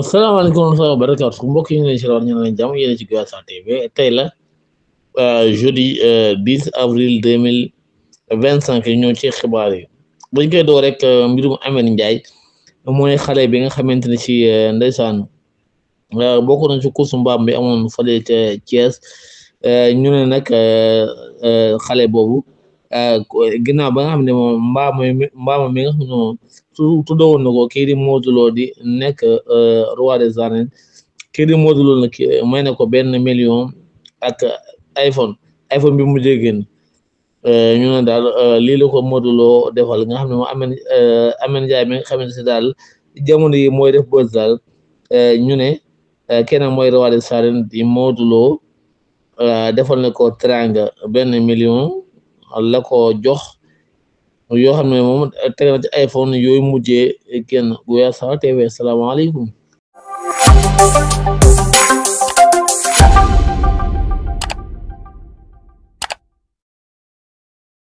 salaamaaleykum wa rahmatulah barakaatu mbokk yi ñu ngi leen si rawat ñu ne leen jàmm yéen ci Guyassar TV tey la jeudi 10 avril 2025 ñëw ci xibaar yi buñ koy doo rek mbirum Ameth Ndiaye mooy xale bi nga xamante ne ci ndeysaan bokk na ci course mbaam bi amoon fële ca Thiès ñu ne nag xale boobu ginnaaw ba nga xam ne moom mbaam mi nga xam ne moom tuddoon na ko kii di Modou Lo di nekk roi des arènes kii di Modou Lo nag may na ko 1 million ak iPhone bi mu génn ñu ne daal lii la ko Modou Lo defal nga xam ne moom Ameth Ndiaye mi nga xamante ne daal jamono yi mooy def bës daal ñu ne kenn mooy roi des arènes di Modou Lo defal na ko teranga 1 million la ko jox yoo xam ne moom teg na ci iPhone yooyu mujjee génn Guyassar TV salaamaaleykum